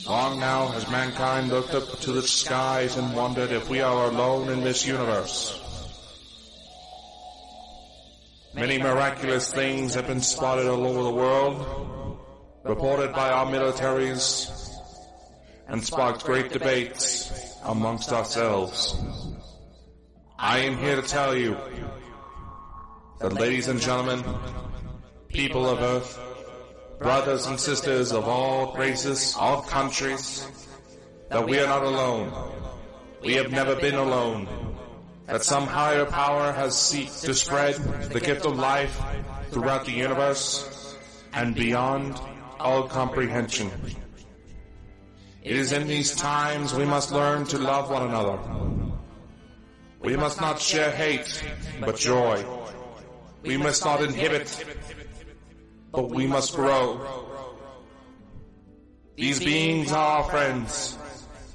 Long now has mankind looked up to the skies and wondered if we are alone in this universe. Many miraculous things have been spotted all over the world, reported by our militaries, and sparked great debates amongst ourselves. I am here to tell you that, ladies and gentlemen, people of Earth, brothers and sisters of all races, all countries, that we are not alone. We have never been alone. That some higher power has sought to spread the gift of life throughout the universe and beyond all comprehension. It is in these times we must learn to love one another. We must not share hate, but joy. We must not inhibit, but we must grow. These beings are our friends.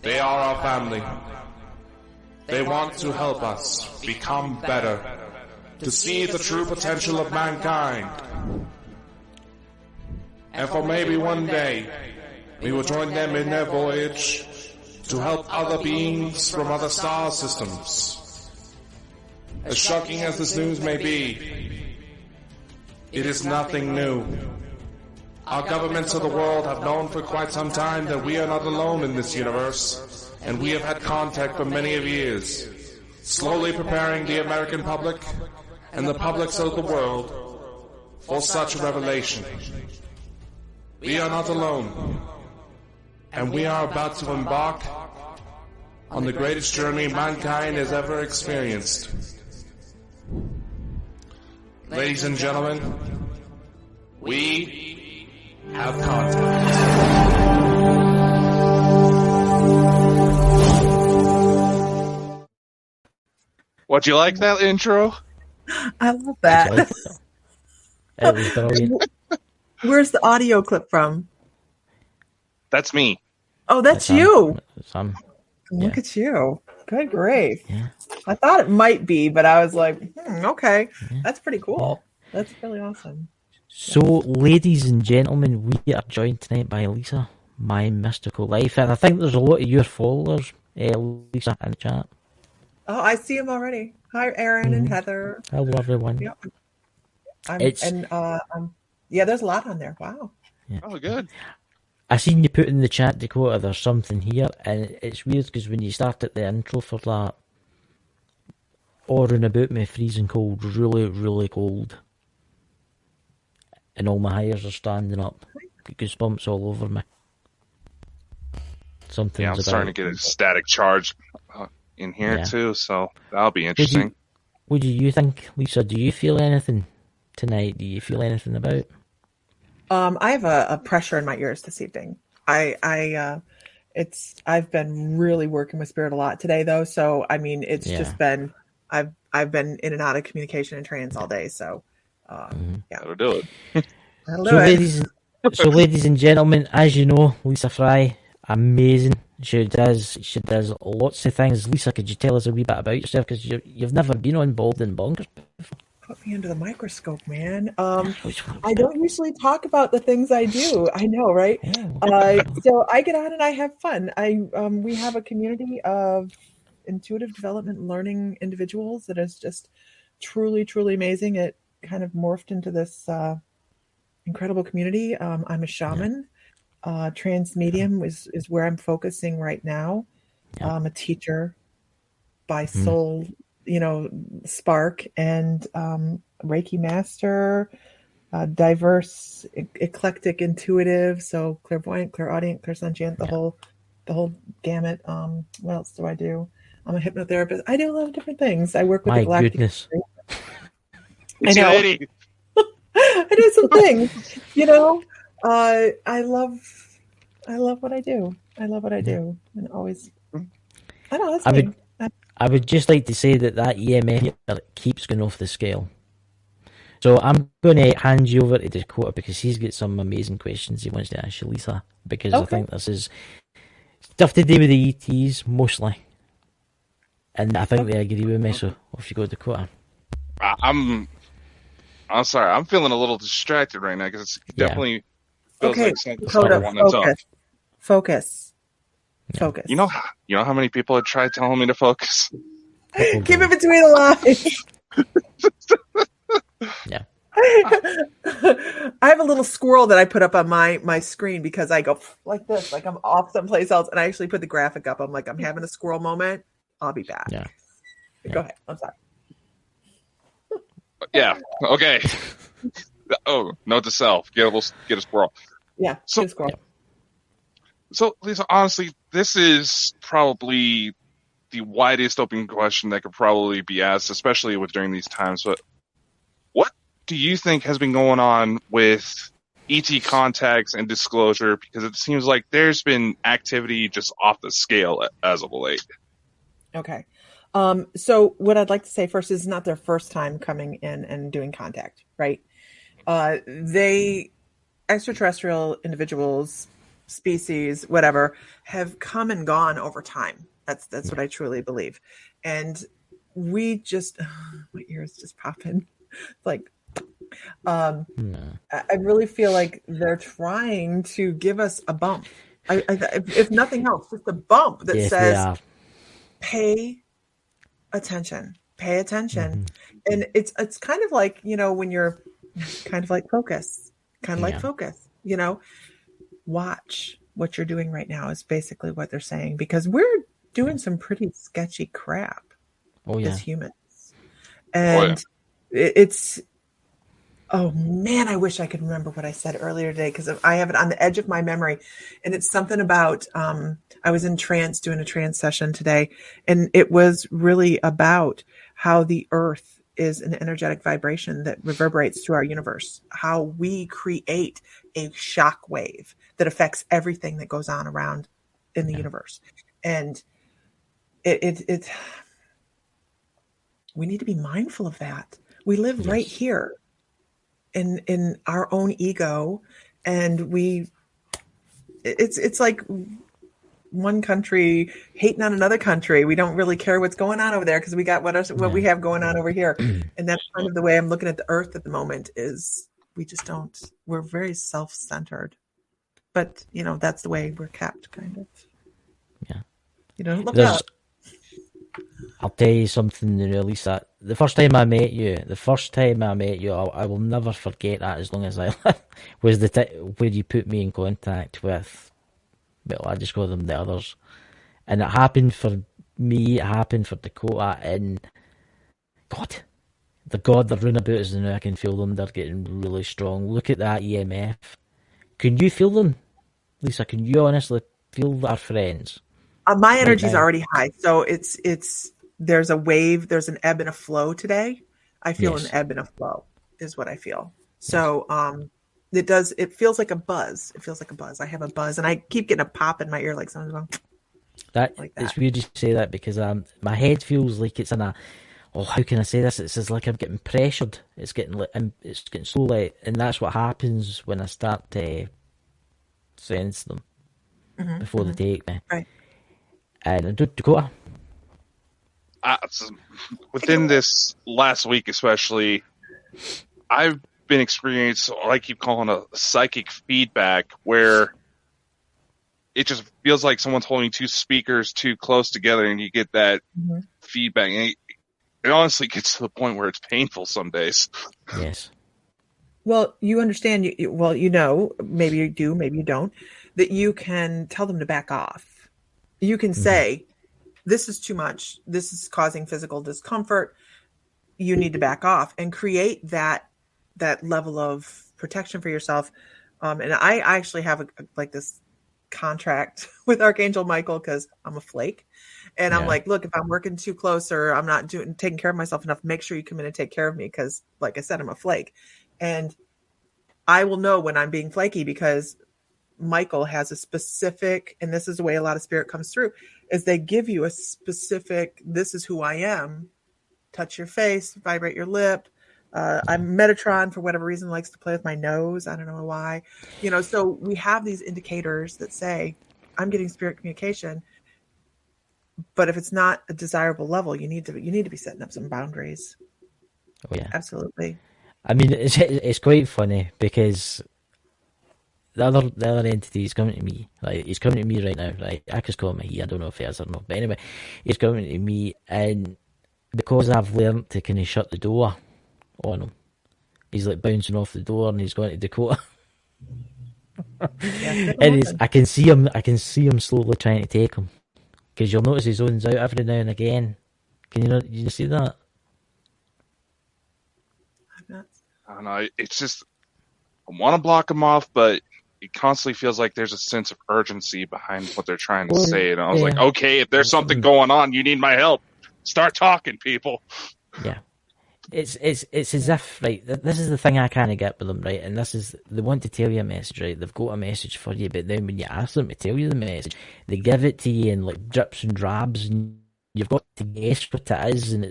They are our family. They want to help us become better, to see the true potential of mankind. And for maybe one day, we will join them in their voyage to help other beings from other star systems. As shocking as this news may be, it is nothing new. Our governments of the world have known for quite some time that we are not alone in this universe, and we have had contact for many of years, slowly preparing the American public and the publics of the world for such revelation. We are not alone, and we are about to embark on the greatest journey mankind has ever experienced. Ladies and gentlemen, we have contact. Would you like that intro? I love that. It was brilliant. Where's the audio clip from? That's me. Oh, that's you. Yeah. Look at you. Good grief. Yeah. I thought it might be, but I was like, okay. Yeah. That's pretty cool. That's really awesome. So, ladies and gentlemen, we are joined tonight by Lisa, my mystical life. And I think there's a lot of your followers, Lisa, in the chat. Oh, I see him already. Hi, Aaron and Heather. Hello, everyone. Yep. There's a lot on there. Wow. Yeah. Oh, good. I seen you put in the chat, Dakota, there's something here, and it's weird because when you started the intro for that, ordering about me freezing cold, really, really cold, and all my hairs are standing up, goosebumps all over me. Yeah, I'm starting to get a static charge in here too, so that'll be interesting. What do you think, Lisa? Do you feel anything tonight? Do you feel anything about? I have a pressure in my ears this evening. I've been really working with spirit a lot today, though. So I mean, it's just been I've been in and out of communication and trance all day. So That'll do it. Ladies and gentlemen, as you know, Lisa Fry, amazing. She does lots of things. Lisa, could you tell us a wee bit about yourself? Because you've never been on Bald and Bonkers before. Put me under the microscope, man. I don't usually talk about the things I do. I know, right? So I get on and I have fun. We have a community of intuitive development learning individuals that is just truly, truly amazing. It kind of morphed into this incredible community. I'm a shaman. Trans medium is where I'm focusing right now. I'm a teacher by soul, spark, and Reiki master, diverse, eclectic, intuitive, so clairvoyant, clairaudient, clairsentient, the whole gamut. What else do I do? I'm a hypnotherapist. I do a lot of different things. I work with the Galactic Federation. I know. I do some things, I love what I do. I love what I do, and always. I know that's me. I would just like to say that EMF keeps going off the scale. So I'm going to hand you over to Dakota because he's got some amazing questions he wants to ask you, Lisa. Because I think this is stuff to do with the ETs mostly, and I think they agree with me. So off you go, Dakota. I'm sorry. I'm feeling a little distracted right now because it definitely feels like something I want to talk. Focus. Yeah. Focus. You know how many people have tried telling me to focus? Keep it between the lines. Yeah. I have a little squirrel that I put up on my screen because I go like this, like I'm off someplace else, and I actually put the graphic up. I'm like, I'm having a squirrel moment. I'll be back. Yeah. Go ahead. I'm sorry. Yeah. Okay. Oh, note to self: get a squirrel. Yeah. So, get a squirrel. So, Lisa, honestly, this is probably the widest open question that could probably be asked, especially during these times. But what do you think has been going on with ET contacts and disclosure? Because it seems like there's been activity just off the scale as of late. Okay. So what I'd like to say first is it's not their first time coming in and doing contact, right? Extraterrestrial individuals, species, whatever, have come and gone over time. That's what I truly believe. And we just, my ears just popping. Like, I really feel like they're trying to give us a bump. If nothing else, just a bump that says, pay attention. And it's kind of like, when you're kind of like focus, watch what you're doing right now is basically what they're saying, because we're doing some pretty sketchy crap as humans. And it's, oh man, I wish I could remember what I said earlier today, because I have it on the edge of my memory. And it's something about, I was in trance doing a trance session today, and it was really about how the earth is an energetic vibration that reverberates through our universe, how we create a shock wave that affects everything that goes on around in the universe. And it we need to be mindful of that. We live right here in our own ego, and it's like one country hating on another country. We don't really care what's going on over there because we got what we have going on over here. And that's kind of the way I'm looking at the earth at the moment, is we're very self-centered, but that's the way we're kept, kind of. Look up. I'll tell you something, Lisa. The first time I met you, I will never forget that as long as I live, was the where you put me in contact with, well, I just call them the others. And it happened for me, it happened for Dakota, and they're running about us now. I can feel them, they're getting really strong. Look at that EMF. Can you feel them, Lisa? Can you honestly feel our friends? My energy's already high, so there's a wave, there's an ebb and a flow today. I feel an ebb and a flow is what I feel. So it feels like a buzz. I have a buzz, and I keep getting a pop in my ear, like someone's going. It's weird you say that, because my head feels like it's in a, how can I say this? It's like I'm getting pressured. It's getting so light, and that's what happens when I start to sense them before they take me. Right. And Dakota. Within this last week, especially, I've been experiencing what I keep calling a psychic feedback, where it just feels like someone's holding two speakers too close together, and you get that feedback. And it honestly gets to the point where it's painful some days. Yes. Well, you understand. Maybe you do, maybe you don't, that you can tell them to back off. You can say, this is too much. This is causing physical discomfort. You need to back off, and create that level of protection for yourself. And I actually have this contract with Archangel Michael, because I'm a flake. And I'm like, look, if I'm working too close or I'm not taking care of myself enough, make sure you come in and take care of me. Because like I said, I'm a flake. And I will know when I'm being flaky, because Michael has a specific, and this is the way a lot of spirit comes through, is they give you a specific, this is who I am. Touch your face, vibrate your lip. I'm Metatron, for whatever reason, likes to play with my nose. I don't know why. So we have these indicators that say, I'm getting spirit communication. But if it's not a desirable level, you need to be setting up some boundaries. Oh yeah, absolutely. I mean, it's quite funny, because the other entity is coming to me. Right, he's coming to me right now. Right, I just call him a he. I don't know if he is or not, but anyway, he's coming to me, and because I've learned to kind of shut the door on him, he's like bouncing off the door, and he's going to Dakota. And I can see him slowly trying to take him, because you'll notice he zones out every now and again. You see that? I don't know. It's just, I want to block him off, but it constantly feels like there's a sense of urgency behind what they're trying to say. And I was like, okay, if there's something going on, you need my help. Start talking, people. Yeah. It's as if, right, this is the thing I kind of get with them, right, and this is, they want to tell you a message, right, they've got a message for you, but then when you ask them to tell you the message, they give it to you in, like, drips and drabs, and you've got to guess what it is, and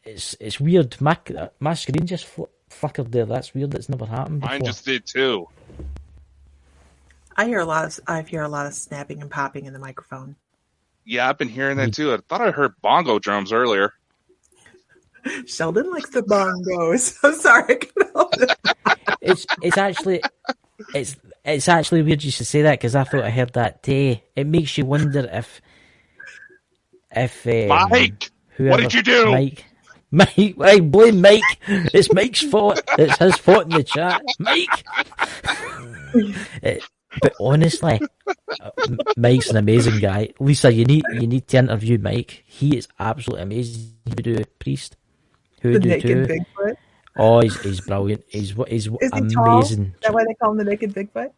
it's weird. My screen just flickered there. That's weird. That's never happened before. Mine just did too. I hear a lot of snapping and popping in the microphone. Yeah, I've been hearing that too. I thought I heard bongo drums earlier. Sheldon likes the bongos. I'm sorry. It's actually weird you should say that, because I thought I heard that too. It makes you wonder if Mike, what did you do? Mike, I blame Mike. It's Mike's fault. It's his fault in the chat. Mike. But honestly, Mike's an amazing guy. Lisa, you need to interview Mike. He is absolutely amazing. Who do Priest? Who do too? Bigfoot? Oh, he's brilliant. He's is he amazing. Tall? Is that why they call him the Naked Bigfoot?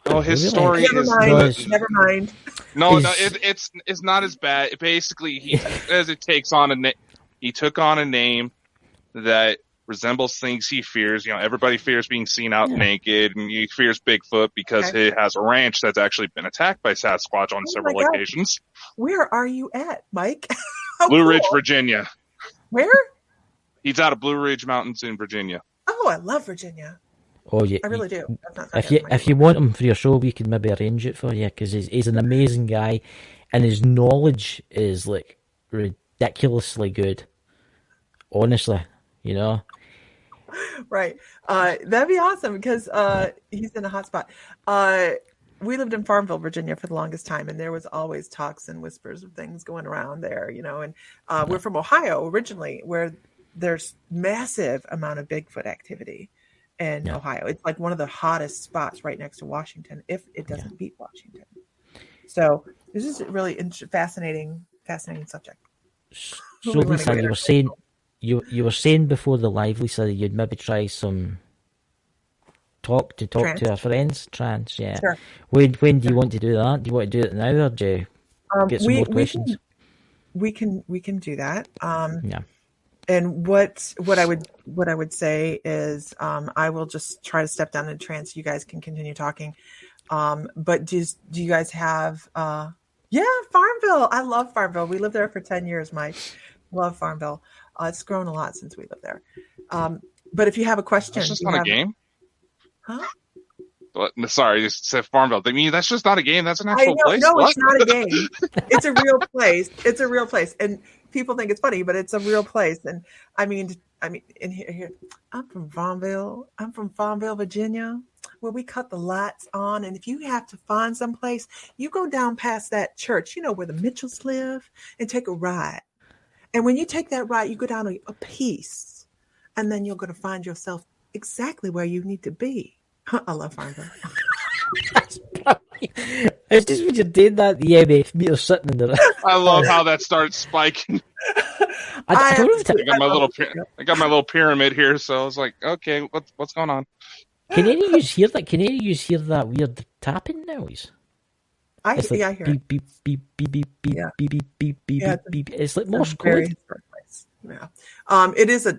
Oh, his story is never mind. No, it's not as bad. Basically, he took on a name that resembles things he fears. You know, everybody fears being seen out naked, and he fears Bigfoot because he has a ranch that's actually been attacked by Sasquatch on several occasions. Where are you at, Mike? Blue Ridge, Virginia. Where? He's out of Blue Ridge Mountains in Virginia. Oh, I love Virginia. Oh yeah, I really do. If you want him for your show, we can maybe arrange it for you, because he's an amazing guy, and his knowledge is like ridiculously good. Honestly, you know. Right. That'd be awesome, because he's in a hot spot. We lived in Farmville, Virginia for the longest time, and there was always talks and whispers of things going around there, you know, and we're from Ohio originally, where there's massive amount of Bigfoot activity in Ohio. It's like one of the hottest spots right next to Washington, if it doesn't beat Washington. So this is a really fascinating subject. So Lisa, you were saying before the live, Lisa, that you'd maybe try some talk to our friends. Trans, yeah. Sure. When do you want to do that? Do you want to do it now, or do you get some more questions? We can do that. And what I would say is, I will just try to step down in trance so you guys can continue talking. But do you guys have Farmville? I love Farmville. We lived there for 10 years, Mike. Love Farmville. It's grown a lot since we lived there. But if you have a question, that's just not a game. Huh? Sorry, you said Farmville. I mean, that's just not a game. That's an actual place. No, it's not a game. It's a real place. It's a real place, and people think it's funny, but it's a real place. And I mean, in here, I'm from Farmville. I'm from Farmville, Virginia, where we cut the lights on. And if you have to find someplace, you go down past that church, you know, where the Mitchells live, and take a ride. And when you take that ride, you go down a piece, and then you're going to find yourself exactly where you need to be. I love Farmville. It's just when you did that, the MF meter sitting in there. I love how that started spiking. I got my little pyramid here, so I was like, okay, what's going on? Can any of you hear that? Can any of you hear that weird tapping noise? I hear it. Beep, beep, beep, beep, beep, beep, beep, beep, beep, beep, beep. It's like Morse code. Yeah. It is I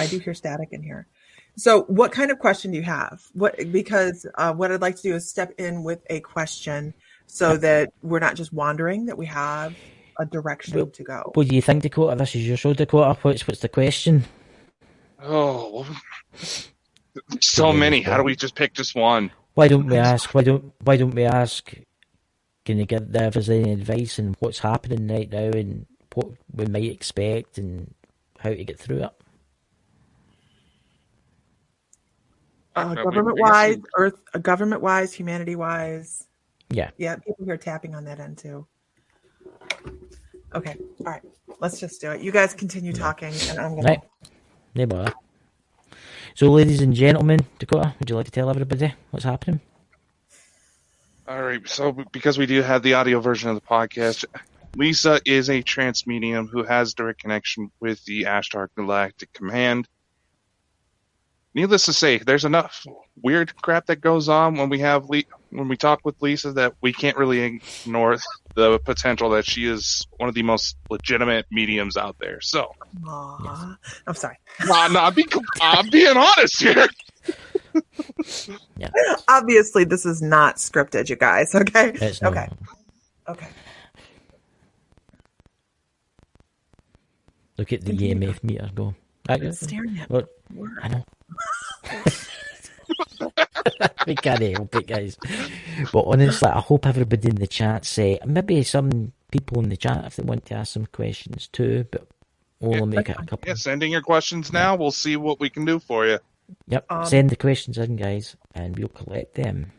do hear static in here. So what kind of question do you have? Because what I'd like to do is step in with a question so that we're not just wandering, that we have a direction to go. What do you think, Dakota? This is your show, Dakota. What's the question? Oh, so many. How do we just pick just one? Why don't we ask? Can you give us any advice on what's happening right now and what we might expect and how to get through it? Government-wise, government-wise, humanity-wise. Yeah. Yeah, people here tapping on that end too. Okay, all right. Let's just do it. You guys continue talking, and I'm gonna. Right. No bother. So, ladies and gentlemen, Dakota, would you like to tell everybody what's happening? All right. So, because we do have the audio version of the podcast, Lisa is a trance medium who has direct connection with the Ashtar Galactic Command. Needless to say, there's enough weird crap that goes on when we talk with Lisa that we can't really ignore the potential that she is one of the most legitimate mediums out there. So, Aww. I'm sorry. I'm being honest here. Yeah. Obviously, this is not scripted, you guys. Okay. It's Okay. not. Okay. Look at the Continue. EMF meter go. It's staring at me. I know. We can't help it, guys. But honestly, I hope everybody in the chat say, maybe some people in the chat if they want to ask some questions too, but we'll make it a couple. Yeah, send in your questions now. We'll see what we can do for you. Yep, send the questions in, guys, and we'll collect them.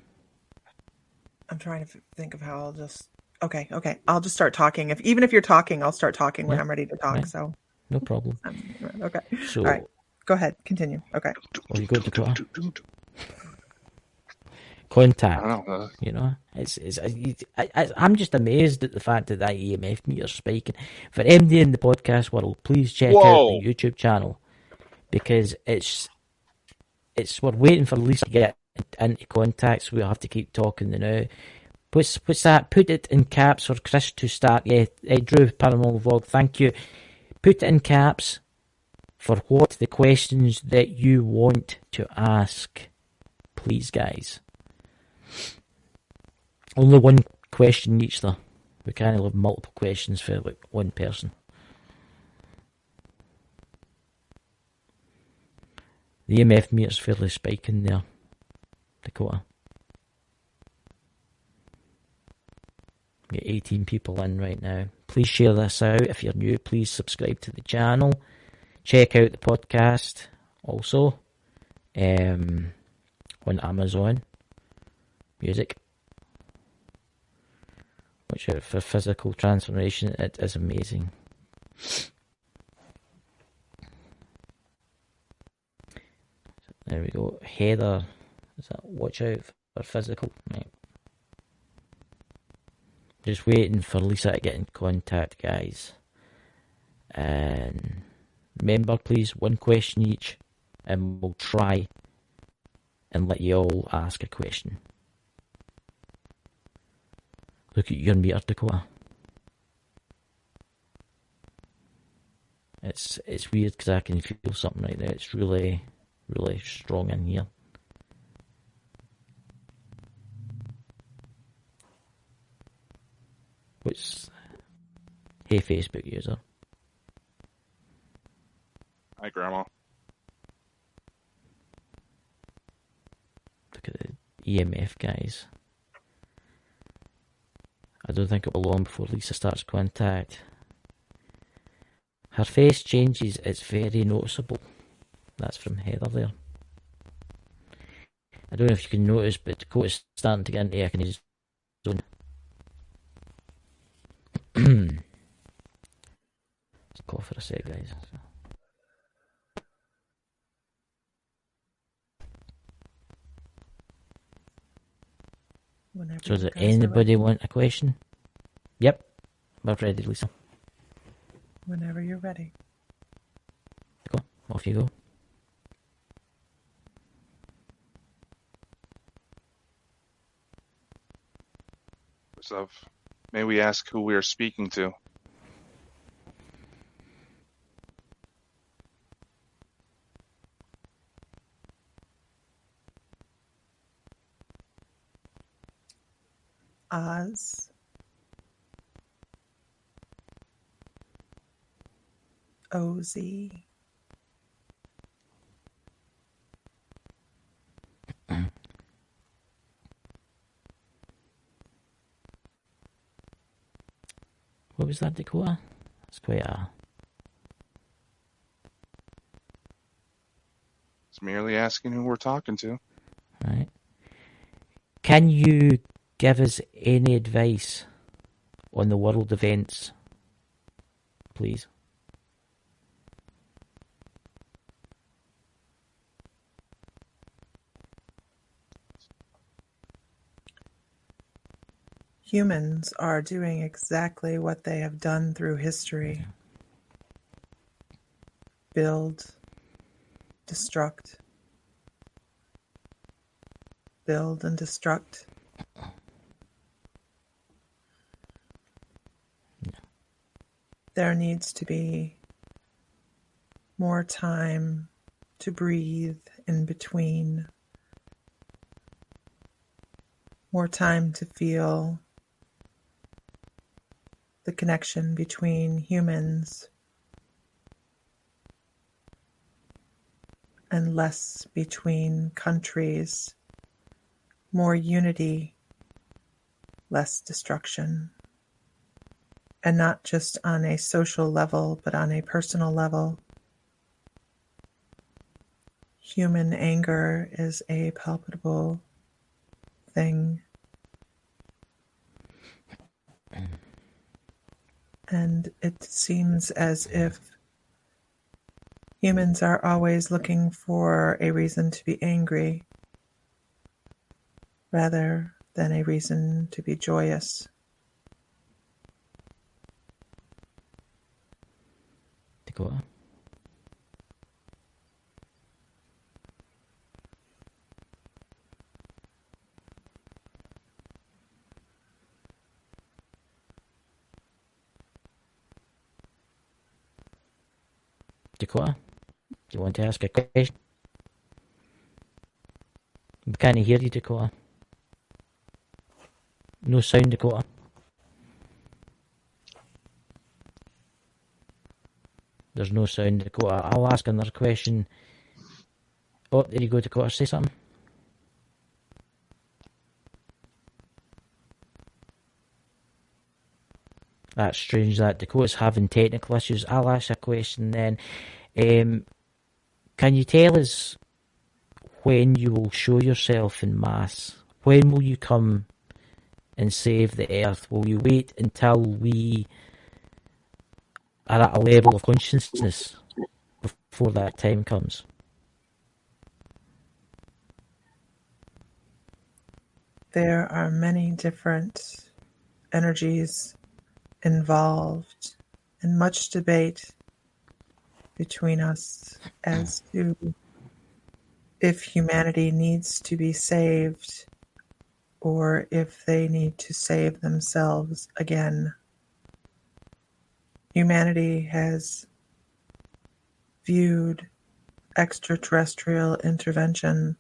I'm trying to think of how I'll just. Okay. I'll just start talking. Even if you're talking, I'll start talking when I'm ready to talk. Right. So. No problem. Okay. So, all right. Go ahead. Continue. Okay. Well, you go to contact. I don't know. You know, I'm just amazed at the fact that EMF meter's spiking. For MD in the podcast world, please check out the YouTube channel because we're waiting for Lisa to get into contact, so we'll have to keep talking now. What's that? Put it in caps for Chris to start. Yeah, Drew Paranormal Vlog, thank you. Put it in caps for what the questions that you want to ask, please, guys. Only one question each, though. We can't have multiple questions for like one person. The EMF meter's fairly spiking there, Dakota. We got 18 people in right now. Please share this out. If you're new, please subscribe to the channel. Check out the podcast also on Amazon Music. Watch out for physical transformation. It is amazing. There we go. Heather, is that watch out for physical? Right. Just waiting for Lisa to get in contact, guys. And remember, please, one question each, and we'll try and let you all ask a question. Look at your meter, Dakota. It's weird because I can feel something right now. It's really, really strong in here. Hey, Facebook user. Hi, Grandma. Look at the EMF, guys. I don't think it'll be long before Lisa starts contact. Her face changes, it's very noticeable. That's from Heather there. I don't know if you can notice, but Dakota's starting to get into a zone. Let's call for a sec, guys. So does anybody want a question? Yep. We're ready, Lisa. Whenever you're ready. Go. Off you go. So, may we ask who we are speaking to? Oz. OZ. What was that, Dakota? That's quite a... It's merely asking who we're talking to. Can you give us any advice on the world events, please? Humans are doing exactly what they have done through history. Build, destruct. Build and destruct. There needs to be more time to breathe in between. More time to feel the connection between humans and less between countries. More unity, less destruction. And not just on a social level, but on a personal level. Human anger is a palpable thing. And it seems as if humans are always looking for a reason to be angry rather than a reason to be joyous. Dakota? Dakota, do you want to ask a question? We can't hear you, Dakota. No sound, Dakota. There's no sound, Dakota. I'll ask another question. Oh, there you go, Dakota. Say something. That's strange that Dakota's having technical issues. I'll ask a question then. Can you tell us when you will show yourself in mass? When will you come and save the Earth? Will you wait until we are at a level of consciousness before that time comes? There are many different energies involved and much debate between us as to if humanity needs to be saved or if they need to save themselves again. Humanity has viewed extraterrestrial intervention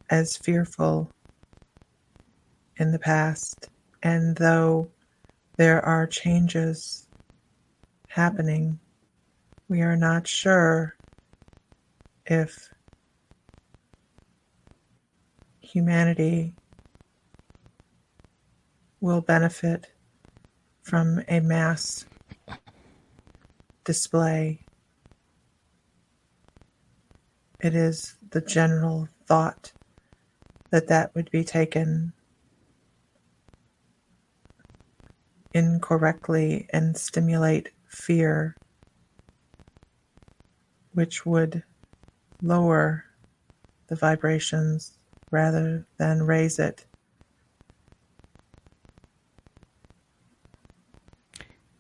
as fearful in the past, and though there are changes happening, we are not sure if humanity will benefit from a mass display. It is the general thought that that would be taken incorrectly and stimulate fear, which would lower the vibrations rather than raise it.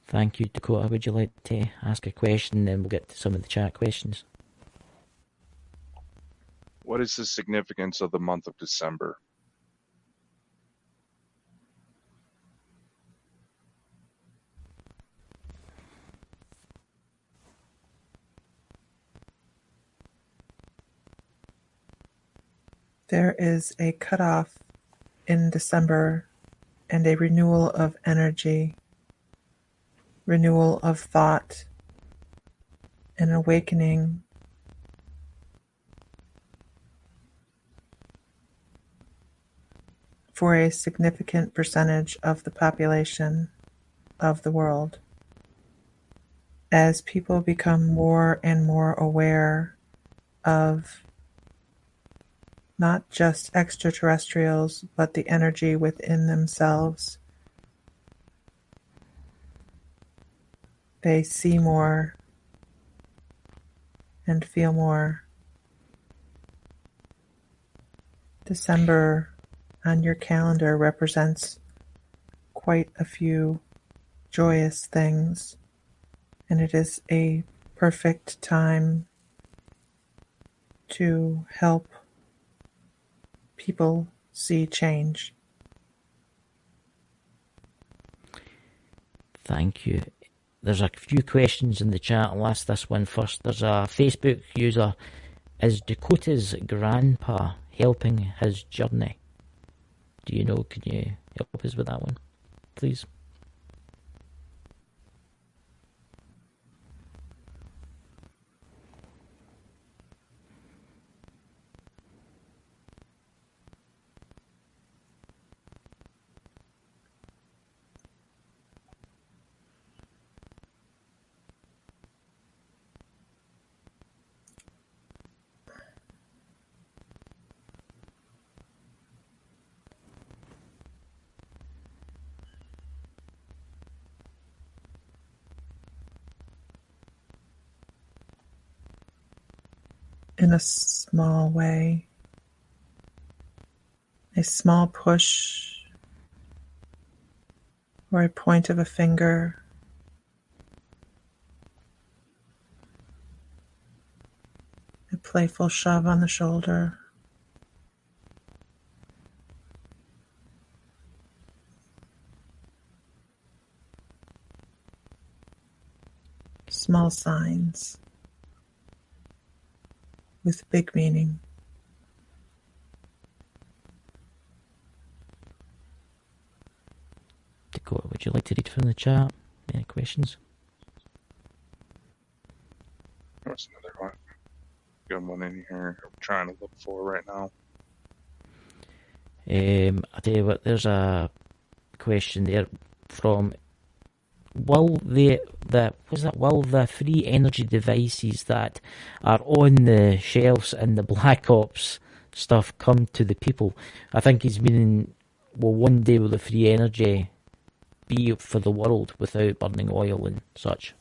Thank you, Dakota. Would you like to ask a question, then we'll get to some of the chat questions? What is the significance of the month of December? There is a cutoff in December and a renewal of energy, renewal of thought, an awakening. For a significant percentage of the population of the world. As people become more and more aware of not just extraterrestrials, but the energy within themselves. They see more and feel more. December on your calendar represents quite a few joyous things, and it is a perfect time to help people see change. Thank you. There's a few questions in the chat. I'll ask this one first. There's a Facebook user. Is Dakota's grandpa helping his journey? Do you know? Can you help us with that one, please? In a small way, a small push or a point of a finger, a playful shove on the shoulder, small signs with big meaning. Dakota, would you like to read from the chat? Any questions? There's another one. Good one in here. I'm trying to look for right now. I tell you what, there's a question there from will the free energy devices that are on the shelves in the Black Ops stuff come to the people? I think he's meaning, well, one day will the free energy be for the world without burning oil and such?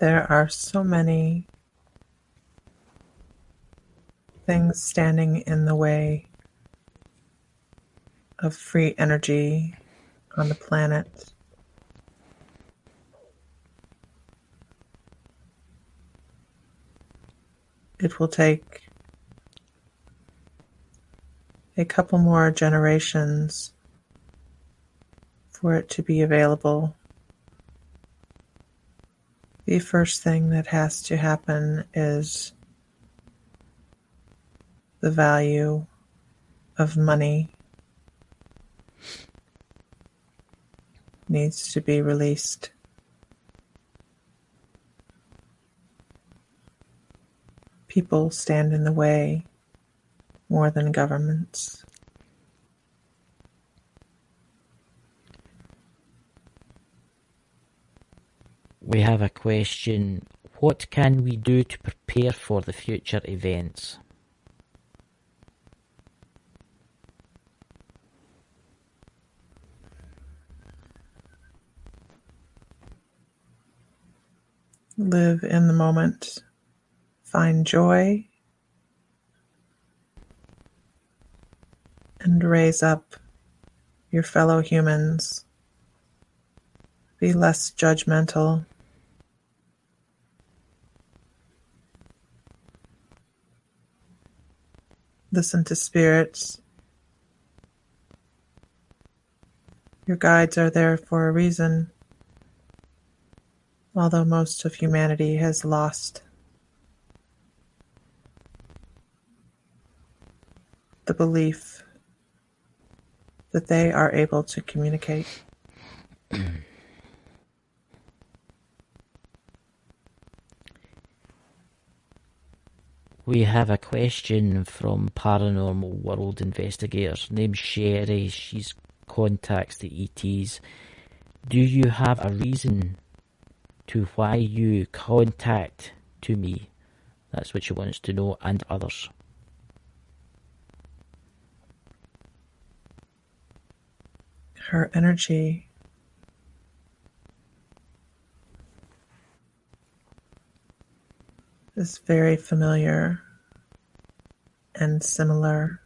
There are so many things standing in the way of free energy on the planet. It will take a couple more generations for it to be available. The first thing that has to happen is the value of money needs to be released. People stand in the way more than governments. We have a question. What can we do to prepare for the future events? Live in the moment. Find joy. And raise up your fellow humans. Be less judgmental. Listen to spirits. Your guides are there for a reason, although most of humanity has lost the belief that they are able to communicate. We have a question from Paranormal World Investigators. Named Sherry. She's contacts the ETs. Do you have a reason to why you contact to me? That's what she wants to know, and others. Her energy is very familiar and similar.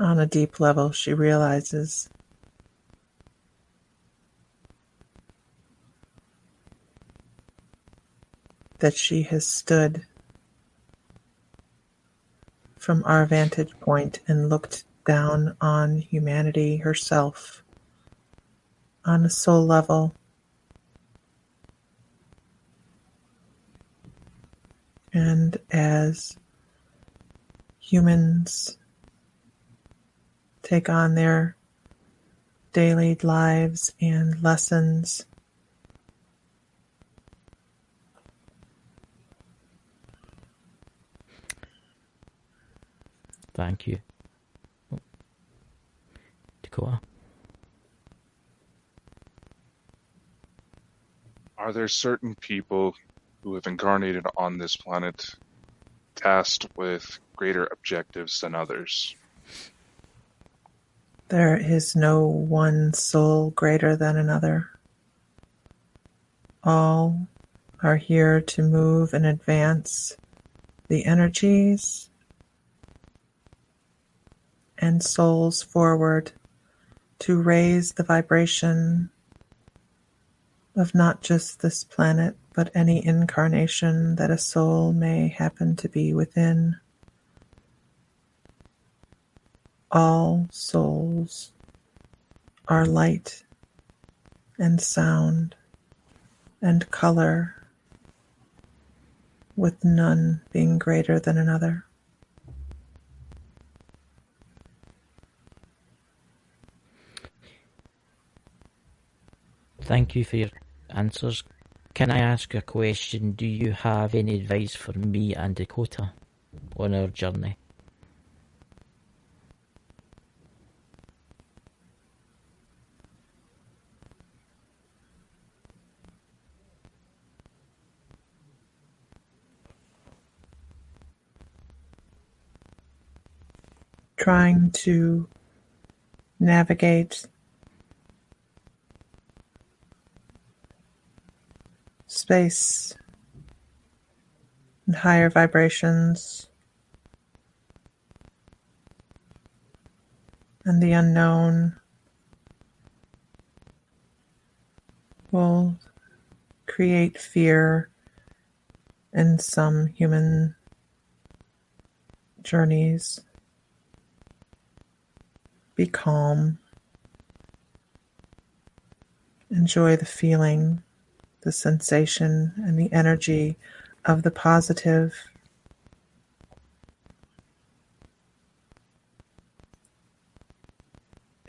On a deep level, she realizes that she has stood from our vantage point and looked down on humanity herself on a soul level. And as humans take on their daily lives and lessons, thank you. Dakota? Are there certain people who have incarnated on this planet tasked with greater objectives than others? there is no one soul greater than another. All are here to move and advance the energies and souls forward to raise the vibration of not just this planet, but any incarnation that a soul may happen to be within. All souls are light and sound and color, with none being greater than another. Thank you for your answers. Can I ask a question? Do you have any advice for me and Dakota on our journey? Trying to navigate space and higher vibrations and the unknown will create fear in some human journeys. Be calm. Enjoy the feeling, the sensation, and the energy of the positive.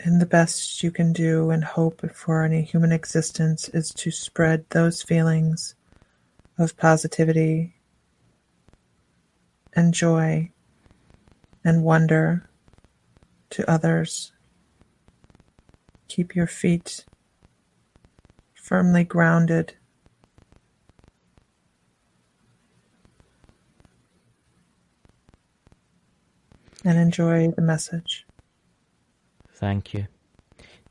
And the best you can do and hope for any human existence is to spread those feelings of positivity and joy and wonder to others. Keep your feet firmly grounded and enjoy the message. Thank you.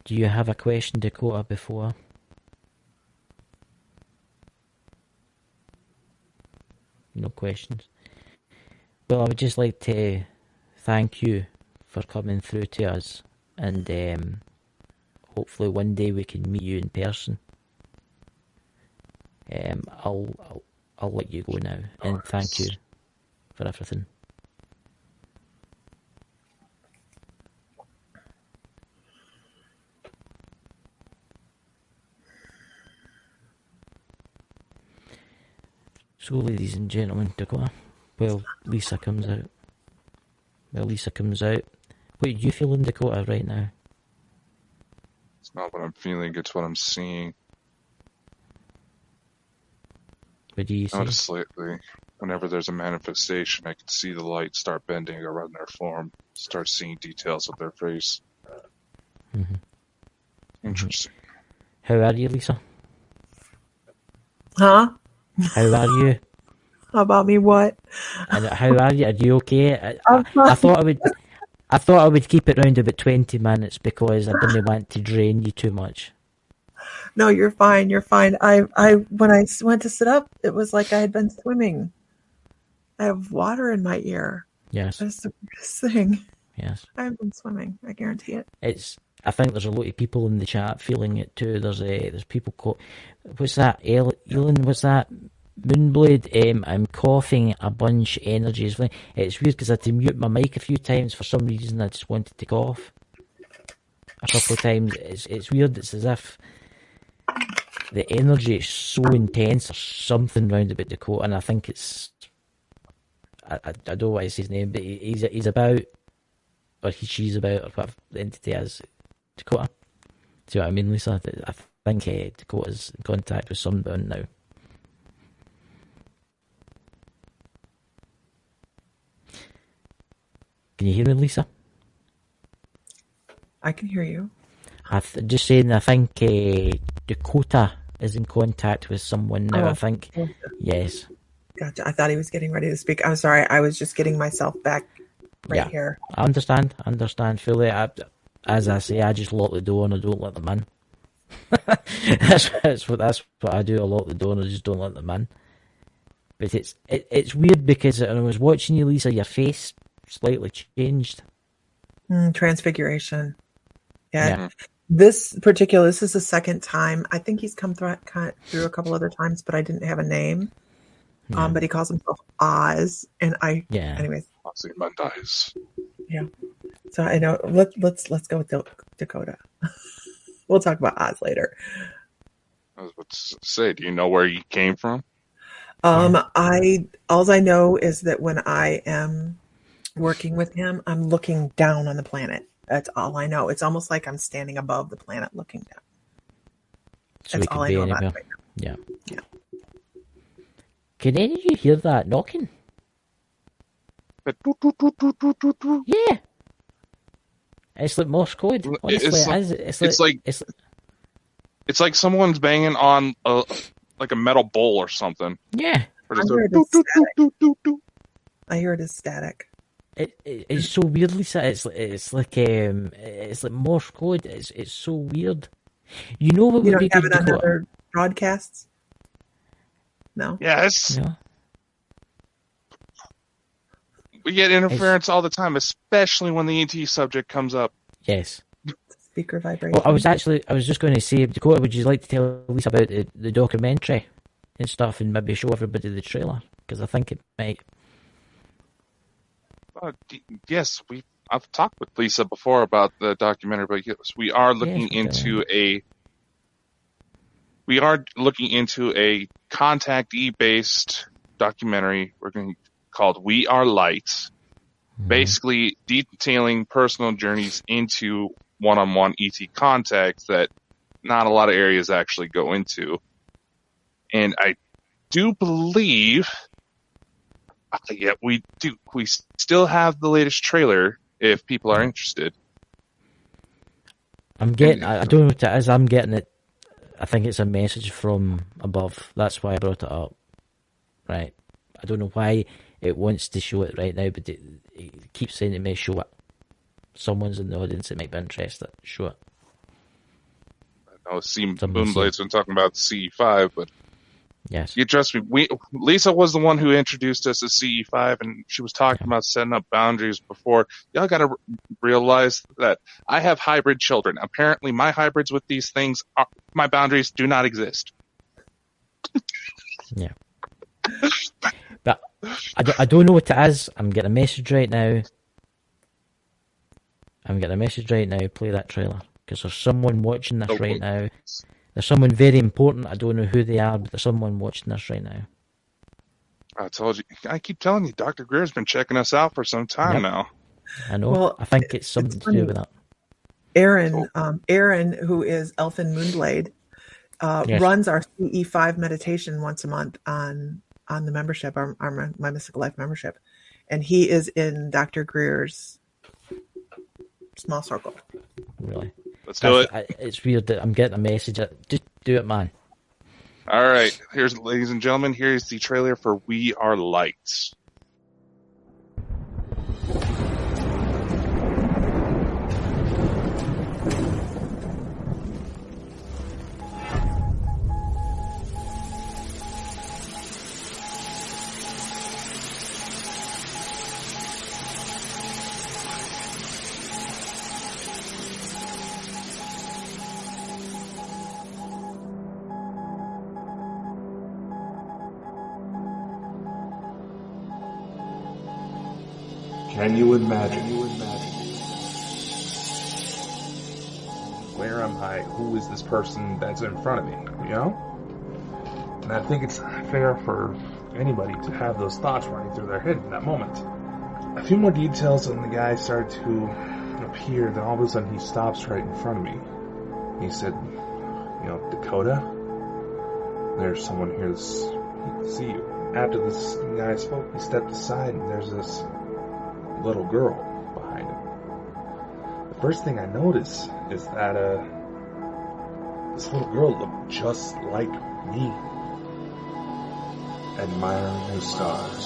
Do you have a question, Dakota, before? No questions. Well, I would just like to thank you for coming through to us, and hopefully one day we can meet you in person. I'll let you go now, and thank you for everything. So, ladies and gentlemen, Dakota, Lisa comes out. What are you feeling, Dakota, right now? It's not what I'm feeling, it's what I'm seeing. What do you say? Notice lately, whenever there's a manifestation, I can see the light start bending around their form, start seeing details of their face. Mm-hmm. Interesting. How are you, Lisa? Huh? How are you? How about me? What? And how are you? Are you okay? I'm I fine. thought I would keep it round about 20 minutes because I didn't want to drain you too much. No, you're fine. You're fine. When I went to sit up, it was like I had been swimming. I have water in my ear. Yes. That's the weirdest thing. Yes. I've been swimming. I guarantee it. I think there's a lot of people in the chat feeling it too. There's people called, what's that? Elon, what's that? Moonblade. I'm coughing a bunch. Energy is fine. It's weird because I had to mute my mic a few times for some reason. I just wanted to cough a couple of times. It's weird. It's as if the energy is so intense or something round about Dakota, and I think it's I don't know what is his name, but he's about, or she's about, or whatever the entity is. Dakota. See what I mean, Lisa? I think Dakota's in contact with someone now. Can you hear me, Lisa? I can hear you. Just saying, I think Dakota is in contact with someone now, I think. Yes. Gotcha. I thought he was getting ready to speak. I'm sorry. I was just getting myself back here. I understand fully. As I say, I just lock the door and I don't let them in. that's what I do. I lock the door and I just don't let them in. But it's weird because when I was watching you, Lisa, your face slightly changed. Transfiguration. Yeah. This is the second time. I think he's come through a couple other times, but I didn't have a name. Yeah. But he calls himself Oz, and anyways. Ozymandias. Yeah. So I know. Let's go with Dakota. We'll talk about Oz later. I was about to say, do you know where he came from? All I know is that when I am working with him, I'm looking down on the planet. That's all I know. It's almost like I'm standing above the planet looking down. So that's all I know about it right now. Yeah. Can any of you hear that knocking? Yeah. It's like Morse code. Honestly, it's like someone's banging on a metal bowl or something. Yeah. I hear it as static. It's so weird, Lisa. It's like Morse code. It's so weird. You know what would be good? You don't have it on other broadcasts? No. Yes. No. We get interference all the time, especially when the ET subject comes up. Yes. Speaker vibration. Well, I was just going to say, Dakota, would you like to tell Lisa about the documentary and stuff, and maybe show everybody the trailer? Because I think it might. Yes, I've talked with Lisa before about the documentary, but yes, we are looking into a contactee-based documentary called We Are Light, basically detailing personal journeys into one-on-one ET contact that not a lot of areas actually go into. And I do believe, we do. We still have the latest trailer if people are interested. I don't know what it is. I'm getting it. I think it's a message from above. That's why I brought it up. Right. I don't know why it wants to show it right now, but it keeps saying it may show it. Someone's in the audience that might be interested. Show it. I know Moonblade's been talking about CE5, but yes, you trust me. Lisa was the one who introduced us to CE5, and she was talking about setting up boundaries before. Y'all got to realize that I have hybrid children. Apparently, my hybrids with these things, my boundaries do not exist. Yeah. But I don't know what it is. I'm getting a message right now. Play that trailer. Because there's someone watching this right now. There's someone very important. I don't know who they are, but there's someone watching this right now. I told you. I keep telling you, Dr. Greer's been checking us out for some time now. I know. Well, I think it's something to do with that. Aaron, who is Elfin Moonblade, Yes. runs our CE5 meditation once a month on the membership, my Mystical Life membership, and he is in Dr. Greer's small circle. Really. Let's do it. It's weird that I'm getting a message. Just do it, man. All right. Here's, ladies and gentlemen, here's the trailer for We Are Lights. Can you imagine? Where am I? Who is this person that's in front of me? You know? And I think it's fair for anybody to have those thoughts running through their head in that moment. A few more details and the guy started to appear, then all of a sudden he stops right in front of me. He said, Dakota, there's someone here to see you. After this guy spoke, he stepped aside and there's this little girl behind him. The first thing I noticed is that this little girl looked just like me, admiring the stars.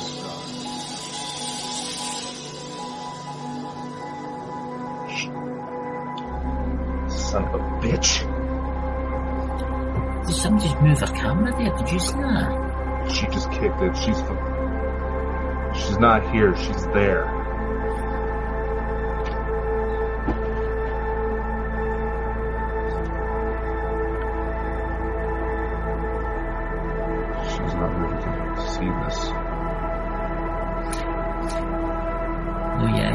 Son of a bitch. Did somebody just move her camera there? Did you see that? She just kicked it. She's not here. She's there. She's not really going to see this. No, yeah,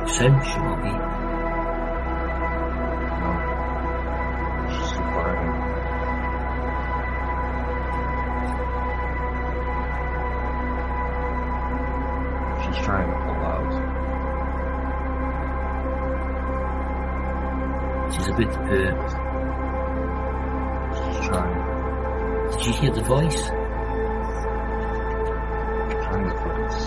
sound she will be. No. She's too far ahead. She's trying to pull out. She's a bit purred. She's trying. Did you hear the voice? Trying to focus.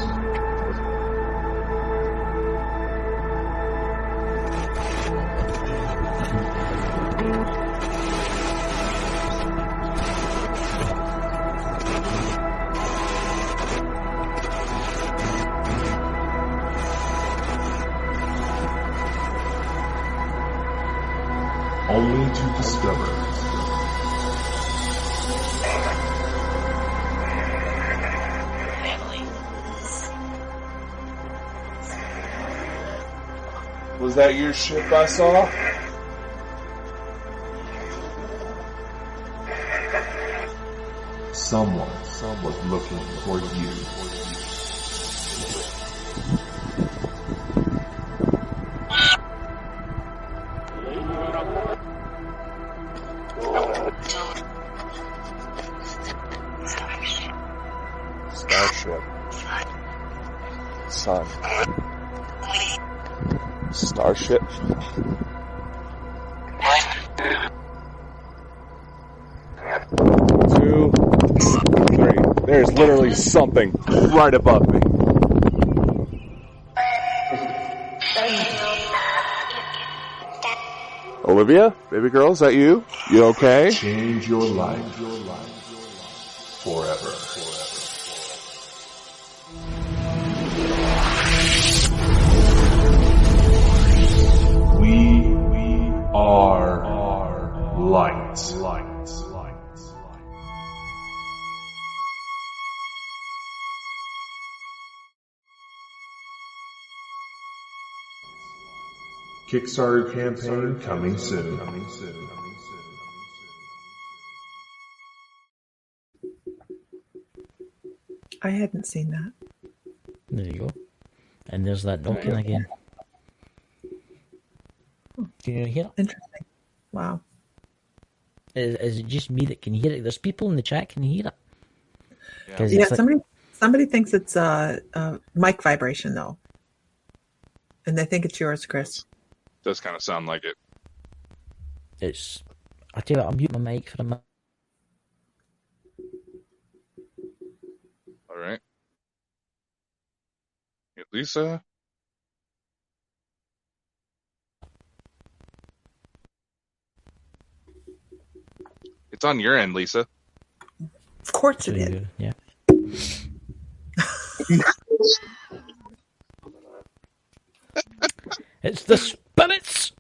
Only to discover was that your ship I saw? Someone was looking for you. Starship. Sun. Starship. 2, 3. There's literally something right above me. Olivia, baby girl, is that you? You okay? Change your life forever. We are light. Kickstarter campaign coming soon. I hadn't seen that. There you go. And there's that knocking again. Can you hear it? Interesting. Wow. Is it just me that can hear it? There's people in the chat can hear it. Yeah, somebody thinks it's mic vibration though, and they think it's yours, Chris. Does kind of sound like it. It's I tell you what, I'll mute my mic for a minute. All right. Yeah, Lisa? It's on your end, Lisa. Of course So it did. yeah. It's the spirits.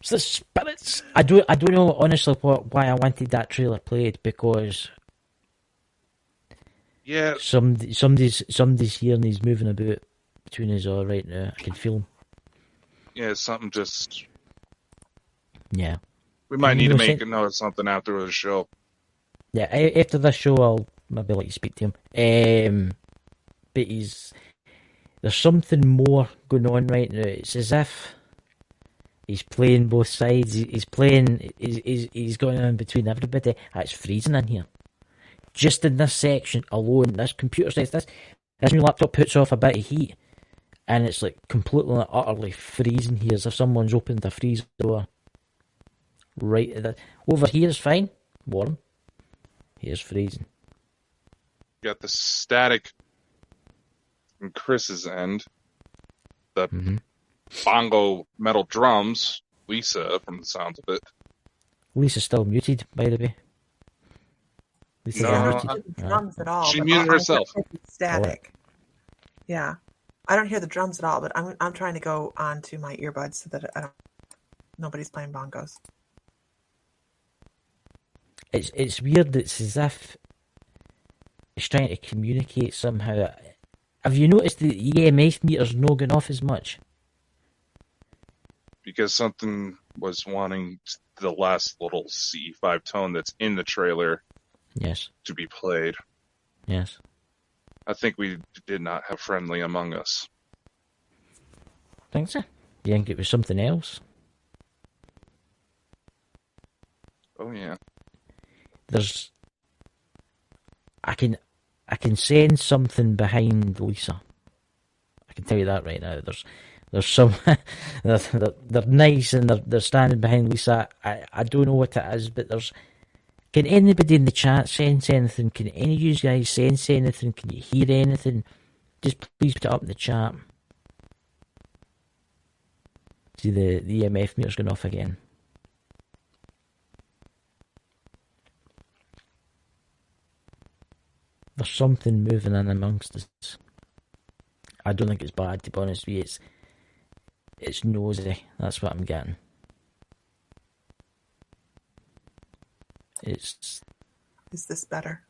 It's the spirits. I don't know honestly why I wanted that trailer played, because Yeah, somebody's here and he's moving about between us all right now. I can feel him. yeah, something just... Yeah. We might And need you to know, make a note of something after the show. Yeah, after this show, I'll maybe let you speak to him. But there's something more going on right now. It's as if he's playing both sides. He's going in between everybody. It's freezing in here. Just in this section alone, this computer says this new laptop puts off a bit of heat, and it's like completely and utterly freezing here, as if someone's opened a freezer door. Right at over here's fine, warm. Here's freezing. You got the static from Chris's end. The bongo metal drums. Lisa, from the sounds of it. Lisa's still muted, by the way. Lisa's No, I muted. don't hear the drums at all. She but muted I herself. hear the static. Yeah, I don't hear the drums at all. But I'm trying to go onto my earbuds so that nobody's playing bongos. It's weird. It's as if it's trying to communicate somehow. Have you noticed the EMF meter's not going off as much? Because something was wanting the last little C5 tone that's in the trailer Yes. to be played. Yes. I think we did not have Friendly Among Us. Think so? Do you think it was something else? Oh yeah. I can sense something behind Lisa. I can tell you that right now. There's some they're nice and they're standing behind Lisa. I don't know what it is, but can anybody in the chat sense anything? Can any of you guys sense anything? Can you hear anything? Just please put it up in the chat. See the EMF meter's going off again. There's something moving in amongst us. I don't think it's bad, to be honest with you. It's nosy. That's what I'm getting. Is this better?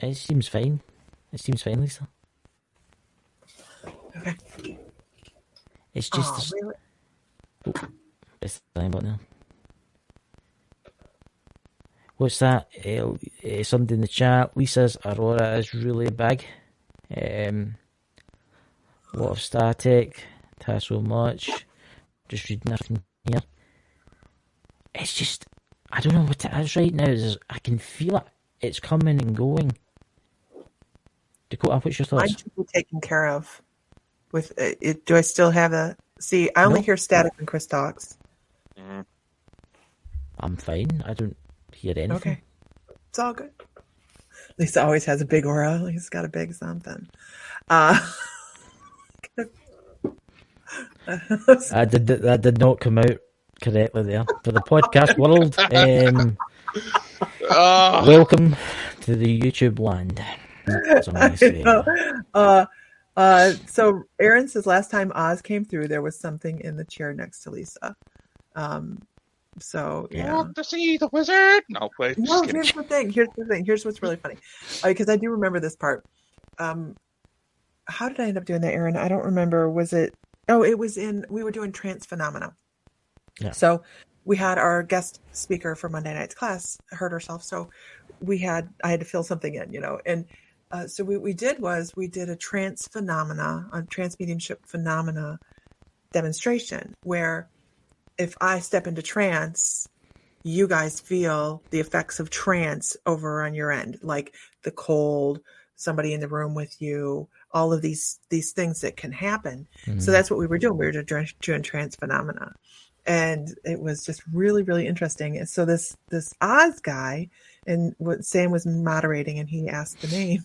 It seems fine. It seems fine, Lisa. Okay. It's just... really? Oh, it's time about now. What's that? Somebody in the chat. Lisa's Aurora is really big. A lot of static. Thanks so much. Just reading everything here. It's just... I don't know what it is right now. I can feel it. It's coming and going. Dakota, what's your thoughts? Mine should be taken care of. With it, do I still have a... See, I only hear static when Chris talks. I'm fine. I don't hear anything. Okay. It's all good. Lisa always has a big aura. Lisa's got a big something. That did not come out correctly there. For the podcast world, welcome to the YouTube land. That's what I'm gonna say. So Aaron says last time Oz came through, there was something in the chair next to Lisa. So yeah. You want to see the wizard? No, wait. No, here's the thing. Here's what's really funny, because I do remember this part. How did I end up doing that, Aaron? I don't remember. Was it? Oh, it was we were doing trance phenomena. Yeah. So we had our guest speaker for Monday night's class hurt herself, so I had to fill something in, and so what we did a trance mediumship phenomena demonstration where if I step into trance, you guys feel the effects of trance over on your end, like the cold, somebody in the room with you, all of these things that can happen. Mm-hmm. So that's what we were doing. We were doing trance phenomena. And it was just really, really interesting. And so this Oz guy, and what Sam was moderating, and he asked the name,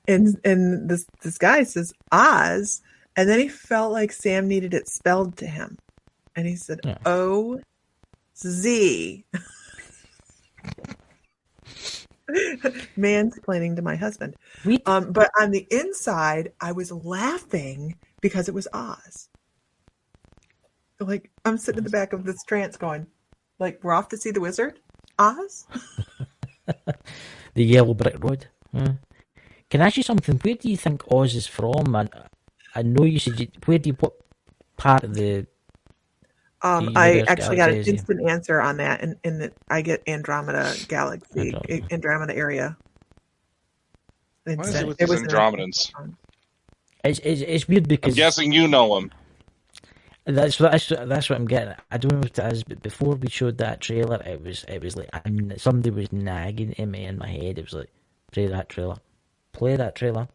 and this guy says Oz, and then he felt like Sam needed it spelled to him, and he said O-Z. Mansplaining to my husband. But on the inside, I was laughing because it was Oz. Like, I'm sitting in the back of this trance going, like, we're off to see the wizard? Oz? The yellow brick road. Can I ask you something? Where do you think Oz is from? I know you said, what part of the I actually got an instant answer on that, in that I get Andromeda Galaxy, Andromeda area. What is it with these Andromedans? It's weird because I'm guessing you know them. That's what I'm getting. I don't know what it is, but before we showed that trailer, it was like somebody was nagging at me in my head. It was like, play that trailer, play that trailer,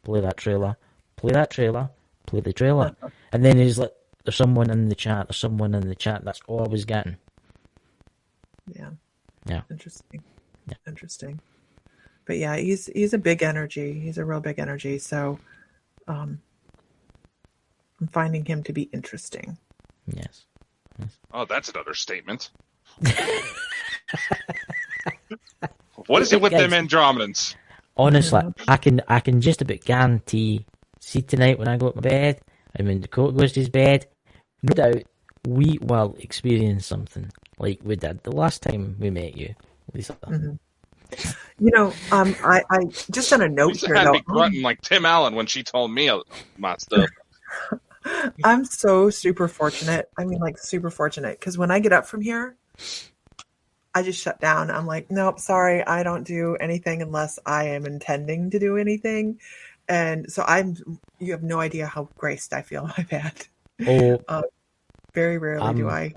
play that trailer, play that trailer, play the trailer, and then he's like, there's someone in the chat. There's someone in the chat. That's all I was getting. Yeah. Interesting. Yeah. Interesting. But yeah, he's a big energy. He's a real big energy. So, I'm finding him to be interesting. Yes. Oh, that's another statement. What is it with them Andromedans? Honestly, I can just about guarantee. See, tonight when I go to my bed, and when Dakota goes to his bed, no doubt we will experience something like we did the last time we met you, Lisa. Mm-hmm. You know, I just on a note Lisa here, had though, me grunting like Tim Allen when she told me my stuff. I'm so super fortunate. I mean, like, super fortunate, because when I get up from here, I just shut down. I'm like, nope, sorry, I don't do anything unless I am intending to do anything. And so you have no idea how graced I feel I've had. Oh, very rarely do I.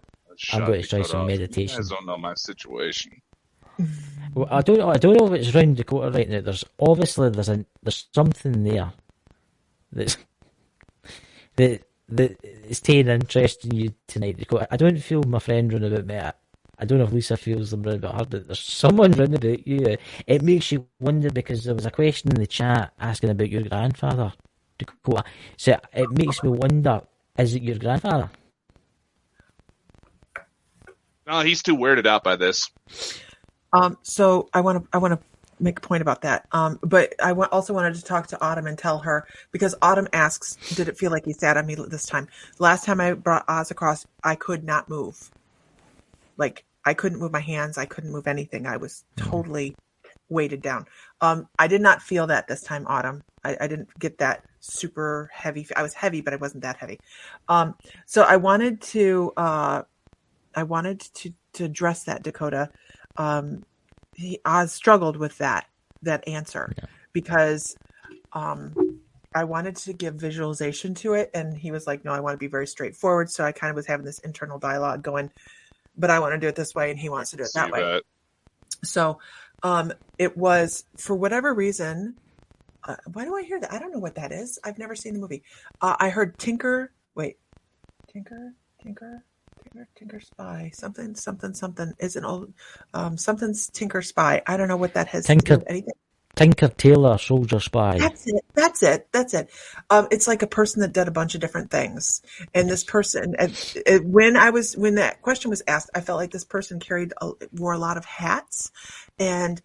I'm going to try some meditation. You guys don't know my situation. Well, I don't know if it's round Dakota right now. There's something there that is taking interest in you tonight, Dakota. I don't feel my friend running about me. I don't know if Lisa feels them round about her, but there's someone round about you. It makes you wonder, because there was a question in the chat asking about your grandfather, Dakota. So it makes me wonder, is it your grandfather? No, he's too weirded out by this. So I want to make a point about that. But I also wanted to talk to Autumn and tell her, because Autumn asks, did it feel like he sat on me this time? Last time I brought Oz across, I could not move. Like, I couldn't move my hands. I couldn't move anything. I was totally weighted down. I did not feel that this time, Autumn. I didn't get that super heavy. I was heavy, but I wasn't that heavy. So I wanted to address that, Dakota. Oz struggled with that answer, because I wanted to give visualization to it, and he was like, no, I want to be very straightforward. So I kind of was having this internal dialogue going, but I want to do it this way, and he wants to do it that way. So it was, for whatever reason, why do I hear that? I don't know what that is. I've never seen the movie. I heard Tinker Spy, something. Is an old something's Tinker Spy. I don't know what that has to do with anything. Tinker Tailor Soldier Spy. That's it. It's like a person that did a bunch of different things. And this person, when that question was asked, I felt like this person wore a lot of hats. And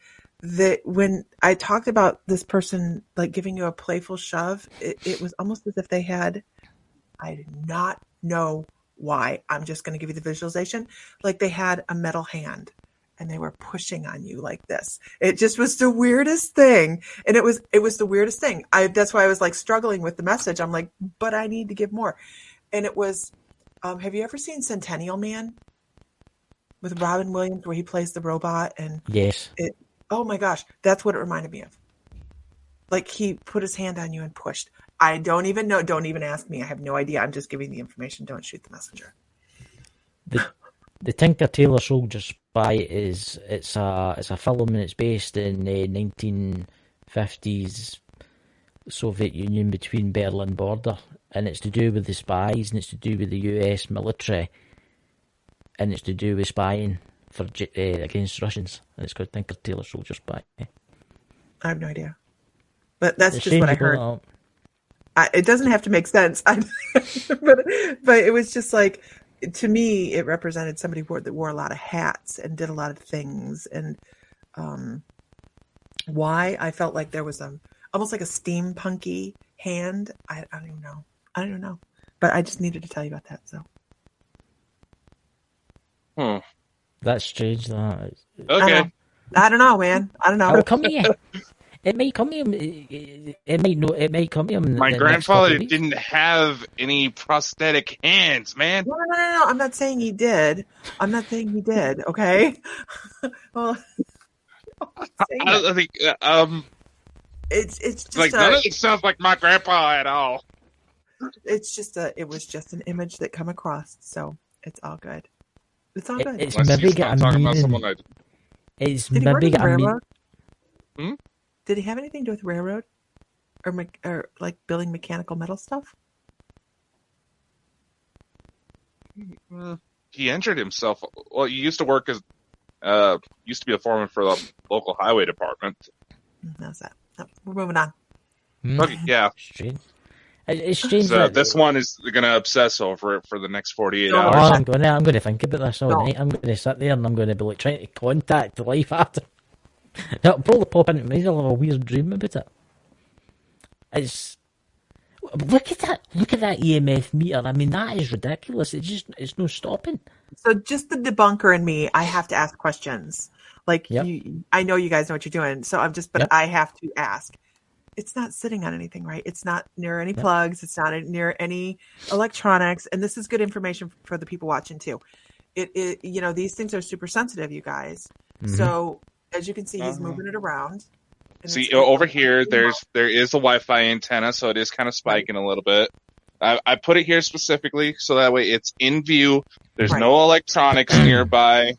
when I talked about this person, like, giving you a playful shove, it was almost as if they had, I did not know why. I'm just going to give you the visualization. Like, they had a metal hand, and they were pushing on you like this. It just was the weirdest thing. And it was the weirdest thing. That's why I was like struggling with the message. I'm like, but I need to give more. And it was, have you ever seen Centennial Man with Robin Williams, where he plays the robot? And yes. Oh my gosh, that's what it reminded me of. Like, he put his hand on you and pushed. I don't even know. Don't even ask me. I have no idea. I'm just giving the information. Don't shoot the messenger. The Tinker Tailor Soldier Spy it's a film, and it's based in the 1950s Soviet Union, between Berlin border, and it's to do with the spies, and it's to do with the US military, and it's to do with spying for against Russians, and it's called Tinker Tailor Soldier Spy. I have no idea, but that's It's just what I strange, heard. It doesn't have to make sense, but it was just like, to me, it represented somebody that wore a lot of hats and did a lot of things, and why I felt like there was almost like a steampunky hand. I don't even know. I don't know, but I just needed to tell you about that. So. That's strange. That. Okay. I don't know, man. I don't know. It'll come to you. It may come to him. It may no. It may come to him. My grandfather didn't have any prosthetic hands, man. No. I'm not saying he did. Okay. Well, I think it's just like none of it sounds like my grandpa at all. It was just an image that come across, so it's all good. It's all good. It's maybe got a meaning. It's maybe got a meaning. Did he have anything to do with railroad, or like building mechanical metal stuff? He injured himself. Well, he used to work as used to be a foreman for the local highway department. How's that? No, we're moving on. Okay, yeah. Strange. It's strange. So this one is going to obsess over it for the next 48 hours. Oh, I'm going to think about this all night. I'm going to sit there and I'm going to be like trying to contact life after. It'll probably pop into me. I'll have a weird dream about it. It's look at that EMF meter. I mean, that is ridiculous. It's no stopping. So just the debunker in me, I have to ask questions. Like, I know you guys know what you're doing. So I have to ask. It's not sitting on anything, right? It's not near any plugs. It's not near any electronics. And this is good information for the people watching too. These things are super sensitive, you guys. Mm-hmm. So as you can see, he's moving it around. See, over here, there is a Wi-Fi antenna, so it is kind of spiking a little bit. I put it here specifically so that way it's in view. There's no electronics nearby.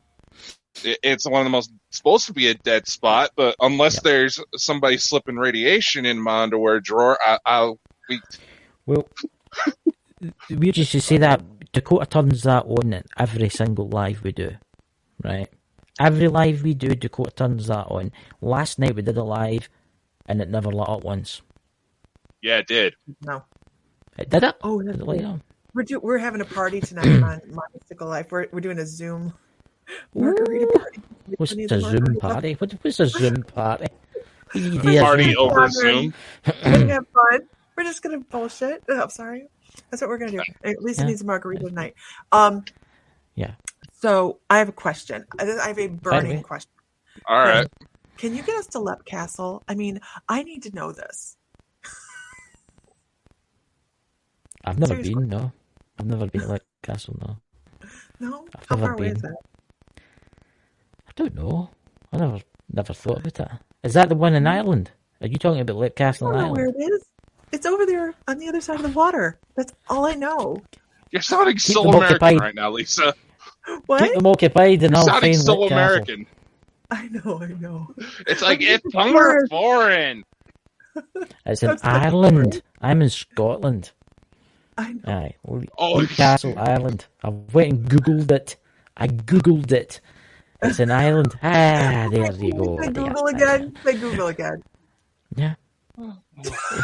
It's one of the most supposed to be a dead spot, but unless there's somebody slipping radiation in my underwear drawer, I'll be... Well, we just say that Dakota turns that on in every single live we do, right? Every live we do, Dakota turns that on. Last night we did a live, and it never lit up once. Yeah, it did. No. It did it? Oh, did it light up? We're having a party tonight on My Mystical Life. We're doing a Zoom margarita party. What's a Zoom party? What's a Zoom party? Party over Zoom. We're going to have fun. We're just going to bullshit. Oh, I'm sorry. That's what we're going to do. At least it needs a margarita tonight. Yeah. So I have a question. I have a burning question. All right. Can you get us to Lep Castle? I mean, I need to know this. I've never been, no. I've never been to Lep Castle, no. No? How far away is that? I don't know. I never thought about that. Is that the one in Ireland? Are you talking about Lep Castle in Ireland? I don't know where it is. It's over there on the other side of the water. That's all I know. You're sounding so American right now, Lisa. What? Keep them occupied and I'll find so American. I know. It's like, it's somewhere foreign. It's in Ireland. I'm in Scotland. I know. Aye. Lep Castle, Ireland. I went and Googled it. It's in Ireland. There you go. Say Google again. Yeah.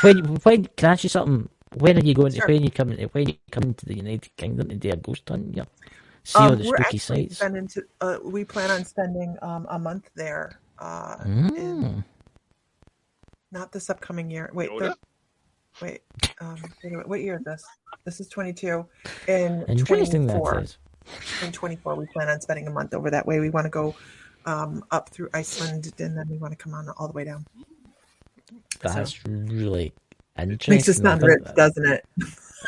When can I ask you something? When are you going? Sure. When you come to the United Kingdom to do a ghost hunt? Yeah. See all the spooky sites. We plan on spending a month there. Not this upcoming year. Wait. What year is this? This is 22. In 24. In 24, we plan on spending a month over that way. We want to go up through Iceland, and then we want to come on all the way down. That's really interesting. Makes us sound rich, doesn't it?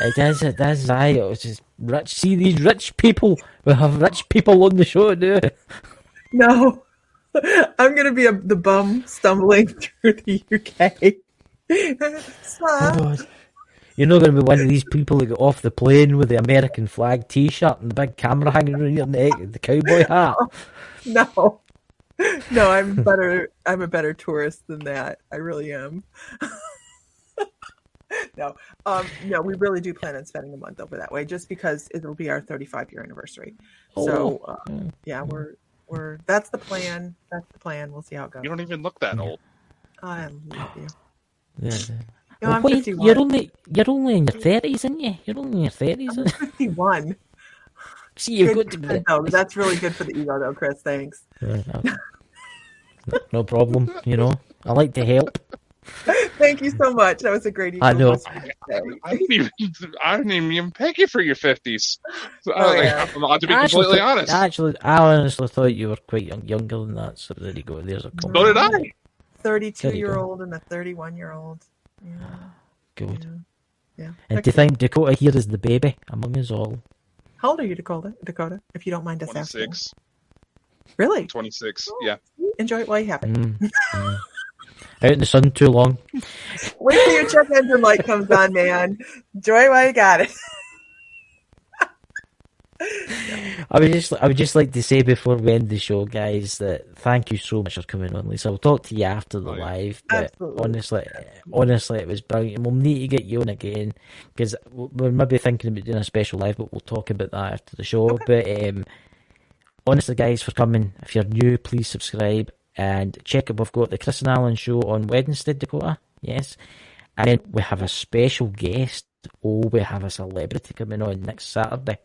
It does. It does. It's just rich. See these rich people. We have rich people on the show now. No, I'm gonna be the bum stumbling through the UK. Oh, you're not going to be one of these people that get off the plane with the American flag T-shirt and the big camera hanging around your neck, the cowboy hat. No, I'm better. I'm a better tourist than that. I really am. No, no, we really do plan on spending a month over that way, just because it'll be our 35-year anniversary. So, yeah, we're that's the plan. That's the plan. We'll see how it goes. You don't even look that old. I love you. Yeah. No, I'm wait, 51. you're only in your 30s, aren't you? You're only in your 30s. I'm 51. See, you've Good got to be. no, that's really good for the ego, though, Chris. Thanks. No problem. You know, I like to help. Thank you so much. That was a great ego. I know. I didn't even peg you for your 50s. So, yeah. to be completely honest. Actually, I honestly thought you were quite younger than that. So there you go. There's a compliment. So did I. 32-year-old and a 31-year-old. Yeah. Good. Yeah. And to think Dakota here is the baby among us all. How old are you, Dakota? If you don't mind us asking. 26. Really? 26, Oh, yeah. Enjoy it while you have it. Out in the sun too long. Wait till your check engine light comes on, man. Enjoy it while you got it. I would just like to say before we end the show, guys, that thank you so much for coming on, Lisa. I'll talk to you after the live, but honestly, it was brilliant. We'll need to get you on again because we're maybe thinking about doing a special live, but we'll talk about that after the show. Okay. But honestly, guys, for coming. If you're new, please subscribe and check it. We've got the Chris and Alan show on Wednesday, Dakota. Yes, and then we have a special guest. We have a celebrity coming on next Saturday.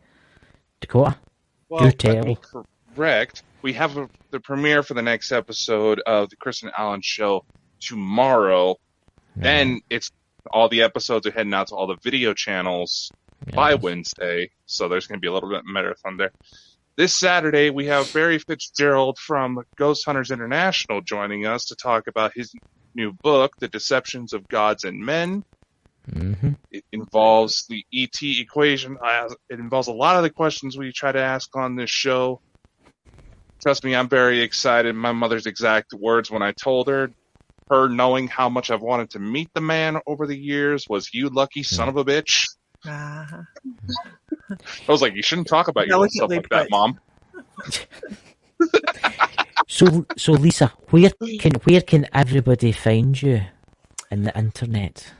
Dakota, do tell. Correct. We have the premiere for the next episode of the Chris and Alan show tomorrow. Then it's all the episodes are heading out to all the video channels by Wednesday. So there's going to be a little bit of marathon there. This Saturday, we have Barry Fitzgerald from Ghost Hunters International joining us to talk about his new book, The Deceptions of Gods and Men. Mm-hmm. It involves the ET equation. It involves a lot of the questions we try to ask on this show. Trust me, I'm very excited. My mother's exact words when I told her knowing how much I've wanted to meet the man over the years was, "You lucky son of a bitch." I was like, you shouldn't talk about your stuff like that, Mom. So Lisa, where can everybody find you in the internet?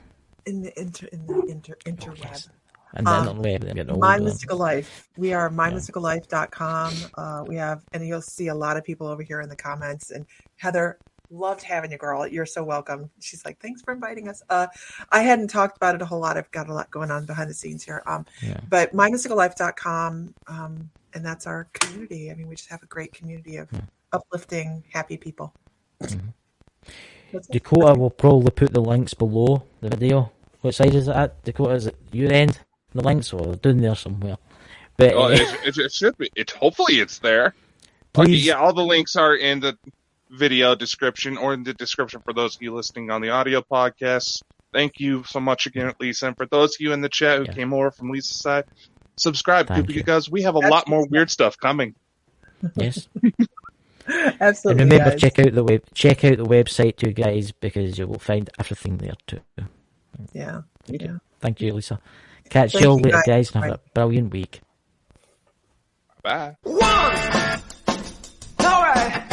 In the interweb. Yes. And then My Mystical Life. We are mymysticallife.com. We have, and you'll see a lot of people over here in the comments. And Heather, loved having you, girl. You're so welcome. She's like, thanks for inviting us. I hadn't talked about it a whole lot. I've got a lot going on behind the scenes here. But mymysticallife.com, and that's our community. I mean, we just have a great community of uplifting, happy people. Mm-hmm. Dakota will probably put the links below the video. What side is it at? Dakota, is it your end? The links are down there somewhere. But it should be. Hopefully it's there. Please. Okay, all the links are in the video description or in the description for those of you listening on the audio podcast. Thank you so much again, Lisa. And for those of you in the chat who came over from Lisa's side, subscribe because we have a lot more weird stuff coming. Yes. Absolutely. And remember, guys. check out the website too, guys, because you will find everything there too. Yeah. Thank you, Lisa. Catch you all later, guys, and have a brilliant week. Bye. All right.